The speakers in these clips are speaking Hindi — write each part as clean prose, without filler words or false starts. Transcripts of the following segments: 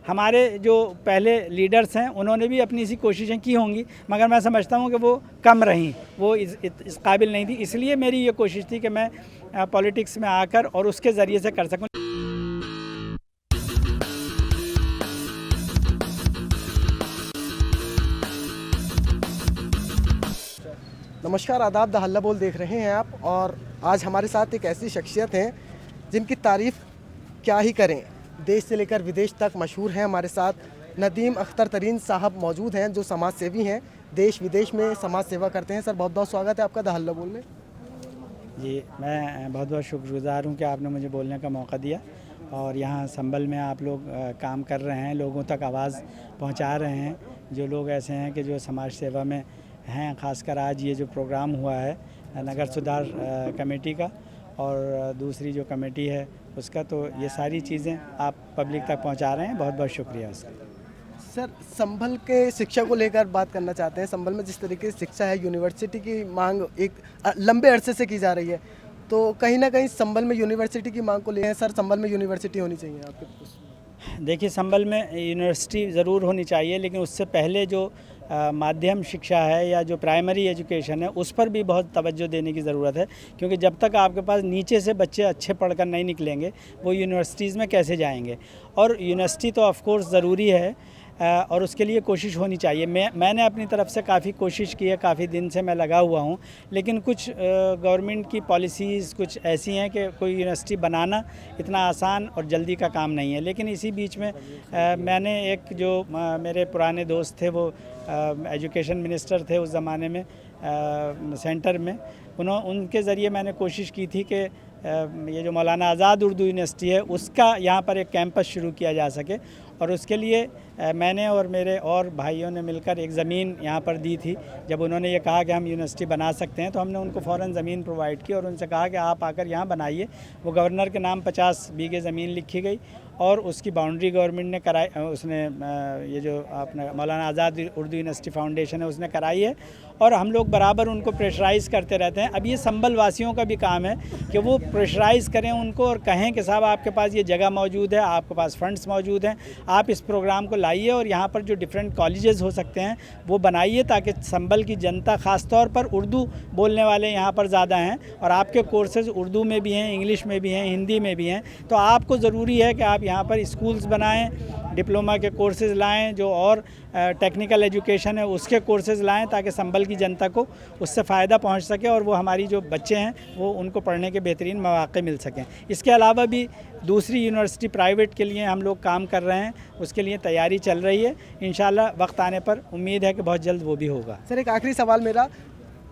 हमारे जो पहले लीडर्स हैं उन्होंने भी अपनी सी कोशिशें की होंगी, मगर मैं समझता हूँ कि वो कम रहीं, वो इस काबिल नहीं थी। इसलिए मेरी ये कोशिश थी कि मैं पॉलिटिक्स में आकर और उसके ज़रिए से कर सकूँ। नमस्कार, आदाब, द हल्ला बोल देख रहे हैं आप। और आज हमारे साथ एक ऐसी शख्सियत हैं जिनकी तारीफ़ क्या ही करें, देश से लेकर विदेश तक मशहूर हैं। हमारे साथ नदीम अख्तर तरीन साहब मौजूद हैं, जो समाज सेवी हैं, देश विदेश में समाज सेवा करते हैं। सर, बहुत बहुत स्वागत है आपका द हल्ला बोल में। जी, मैं बहुत बहुत शुक्रगुज़ार हूँ कि आपने मुझे बोलने का मौका दिया और यहाँ संभल में आप लोग काम कर रहे हैं, लोगों तक आवाज़ पहुँचा रहे हैं। जो लोग ऐसे हैं कि जो समाज सेवा में हैं, ख़ासकर आज ये जो प्रोग्राम हुआ है नगर सुधार कमेटी का और दूसरी जो कमेटी है उसका, तो ये सारी चीज़ें आप पब्लिक तक पहुंचा रहे हैं, बहुत बहुत शुक्रिया उसका। सर, संभल के शिक्षा को लेकर बात करना चाहते हैं। संभल में जिस तरीके से शिक्षा है, यूनिवर्सिटी की मांग एक लंबे अरसे से की जा रही है, तो कहीं ना कहीं संभल में यूनिवर्सिटी की मांग को ले सर, संभल में यूनिवर्सिटी होनी चाहिए आपके? देखिए, संभल में यूनिवर्सिटी ज़रूर होनी चाहिए, लेकिन उससे पहले जो माध्यम शिक्षा है या जो प्राइमरी एजुकेशन है उस पर भी बहुत तवज्जो देने की ज़रूरत है, क्योंकि जब तक आपके पास नीचे से बच्चे अच्छे पढ़कर नहीं निकलेंगे वो यूनिवर्सिटीज़ में कैसे जाएंगे। और यूनिवर्सिटी तो ऑफ कोर्स ज़रूरी है और उसके लिए कोशिश होनी चाहिए। मैंने अपनी तरफ से काफ़ी कोशिश की है, काफ़ी दिन से मैं लगा हुआ हूँ, लेकिन कुछ गवर्नमेंट की पॉलिसीज़ कुछ ऐसी हैं कि कोई यूनिवर्सिटी बनाना इतना आसान और जल्दी का काम नहीं है। लेकिन इसी बीच में मैंने एक जो मेरे पुराने दोस्त थे, वो एजुकेशन मिनिस्टर थे उस ज़माने में सेंटर में, उनके ज़रिए मैंने कोशिश की थी कि ये जो मौलाना आज़ाद उर्दू यूनिवर्सिटी है उसका यहाँ पर एक कैंपस शुरू किया जा सके। और उसके लिए मैंने और मेरे और भाइयों ने मिलकर एक ज़मीन यहाँ पर दी थी। जब उन्होंने ये कहा कि हम यूनिवर्सिटी बना सकते हैं तो हमने उनको फ़ौरन ज़मीन प्रोवाइड की और उनसे कहा कि आप आकर यहाँ बनाइए। वो गवर्नर के नाम 50 बीघे ज़मीन लिखी गई और उसकी बाउंड्री गवर्नमेंट ने कराई, उसने ये जो अपना मौलाना आज़ाद उर्दू यूनिवर्सिटी फाउंडेशन है उसने कराई है। और हम लोग बराबर उनको प्रेशराइज़ करते रहते हैं। अब ये संभल वासियों का भी काम है कि वो प्रेशराइज़ करें उनको और कहें कि साहब आपके पास ये जगह मौजूद है, आपके पास फंड्स मौजूद हैं, आप इस प्रोग्राम को लाइए और यहाँ पर जो डिफरेंट कॉलेजेस हो सकते हैं वो बनाइए, ताकि संभल की जनता, ख़ास तौर पर उर्दू बोलने वाले यहाँ पर ज़्यादा हैं और आपके कोर्सेज़ उर्दू में भी हैं, इंग्लिश में भी हैं, हिंदी में भी हैं। तो आपको ज़रूरी है कि आप यहाँ पर स्कूल्स बनाएँ, डिप्लोमा के कोर्सेज़ लाएँ, जो और टेक्निकल एजुकेशन है उसके कोर्सेज़ लाएँ, ताकि संभल की जनता को उससे फ़ायदा पहुंच सके और वो हमारी जो बच्चे हैं वो उनको पढ़ने के बेहतरीन मौक़े मिल सकें। इसके अलावा भी दूसरी यूनिवर्सिटी प्राइवेट के लिए हम लोग काम कर रहे हैं, उसके लिए तैयारी चल रही है। इंशाल्लाह वक्त आने पर उम्मीद है कि बहुत जल्द वो भी होगा। सर, एक आखिरी सवाल मेरा,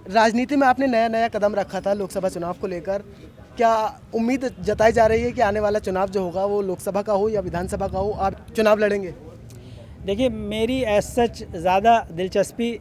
राजनीति में आपने नया नया कदम रखा था लोकसभा चुनाव को लेकर, क्या उम्मीद जताई जा रही है कि आने वाला चुनाव जो होगा वो लोकसभा का हो या विधानसभा का हो, आप चुनाव लड़ेंगे? देखिए, मेरी एज सच ज़्यादा दिलचस्पी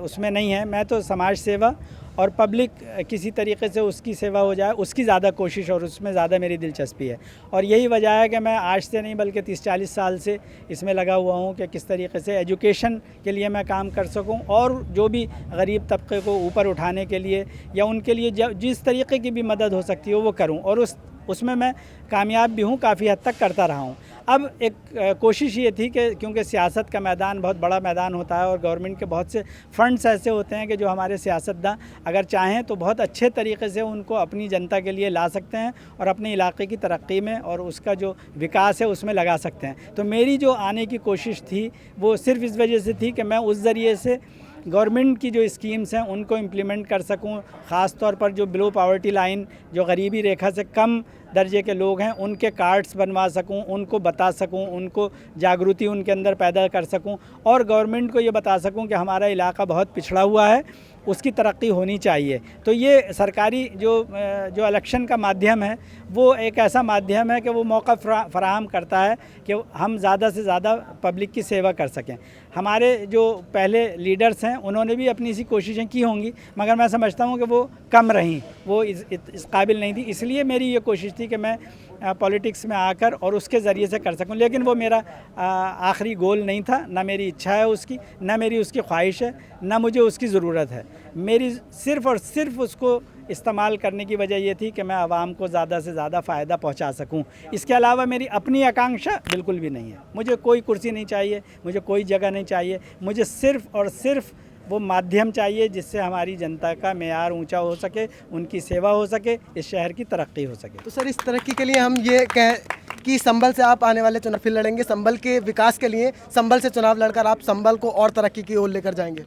उसमें नहीं है। मैं तो समाज सेवा और पब्लिक किसी तरीके से उसकी सेवा हो जाए उसकी ज़्यादा कोशिश और उसमें ज़्यादा मेरी दिलचस्पी है। और यही वजह है कि मैं आज से नहीं बल्कि 30-40 साल से इसमें लगा हुआ हूँ कि किस तरीके से एजुकेशन के लिए मैं काम कर सकूँ और जो भी गरीब तबके को ऊपर उठाने के लिए या उनके लिए जिस तरीके की भी मदद हो सकती हो वो करूँ। और उसमें मैं कामयाब भी हूँ, काफ़ी हद तक करता रहा हूँ। अब एक कोशिश ये थी कि क्योंकि सियासत का मैदान बहुत बड़ा मैदान होता है और गवर्नमेंट के बहुत से फंड्स ऐसे होते हैं कि जो हमारे सियासतदान अगर चाहें तो बहुत अच्छे तरीके से उनको अपनी जनता के लिए ला सकते हैं और अपने इलाके की तरक्की में और उसका जो विकास है उसमें लगा सकते हैं। तो मेरी जो आने की कोशिश थी वो सिर्फ इस वजह से थी कि मैं उस ज़रिए से गवर्नमेंट की जो स्कीम्स हैं उनको इम्प्लीमेंट कर सकूं, ख़ास तौर पर जो बिलो पॉवर्टी लाइन, जो गरीबी रेखा से कम दर्जे के लोग हैं, उनके कार्ड्स बनवा सकूं, उनको बता सकूं, उनको जागृति उनके अंदर पैदा कर सकूं और गवर्नमेंट को ये बता सकूं कि हमारा इलाका बहुत पिछड़ा हुआ है, उसकी तरक्की होनी चाहिए। तो ये सरकारी जो इलेक्शन का माध्यम है वो एक ऐसा माध्यम है कि वो मौका फराहम करता है कि हम ज़्यादा से ज़्यादा पब्लिक की सेवा कर सकें। हमारे जो पहले लीडर्स हैं उन्होंने भी अपनी सी कोशिशें की होंगी, मगर मैं समझता हूँ कि वो कम रहीं, वो इस काबिल नहीं थी। इसलिए मेरी ये कोशिश थी कि मैं पॉलिटिक्स में आकर और उसके ज़रिए से कर सकूं, लेकिन वो मेरा आखिरी गोल नहीं था, ना मेरी इच्छा है उसकी, ना मेरी उसकी ख्वाहिश है, ना मुझे उसकी ज़रूरत है। मेरी सिर्फ़ और सिर्फ उसको इस्तेमाल करने की वजह ये थी कि मैं आवाम को ज़्यादा से ज़्यादा फ़ायदा पहुंचा सकूं। इसके अलावा मेरी अपनी आकांक्षा बिल्कुल भी नहीं है। मुझे कोई कुर्सी नहीं चाहिए, मुझे कोई जगह नहीं चाहिए, मुझे सिर्फ़ और सिर्फ वो माध्यम चाहिए जिससे हमारी जनता का मेयार ऊंचा हो सके, उनकी सेवा हो सके, इस शहर की तरक्की हो सके। तो सर, इस तरक्की के लिए हम ये कहें कि संभल से आप आने वाले चुनाव फिर लड़ेंगे, संभल के विकास के लिए संभल से चुनाव लड़कर आप संभल को और तरक्की की ओर लेकर जाएंगे?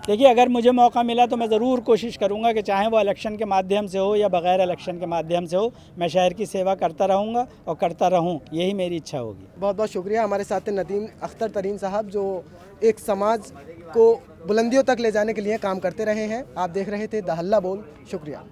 देखिए, अगर मुझे मौका मिला तो मैं ज़रूर कोशिश करूंगा कि चाहे वो इलेक्शन के माध्यम से हो या बग़ैर इलेक्शन के माध्यम से हो, मैं शहर की सेवा करता रहूंगा और करता रहूं, यही मेरी इच्छा होगी। बहुत बहुत शुक्रिया। हमारे साथ हैं नदीम अख्तर तरीन साहब, जो एक समाज को बुलंदियों तक ले जाने के लिए काम करते रहे हैं। आप देख रहे थे द हल्ला बोल। शुक्रिया।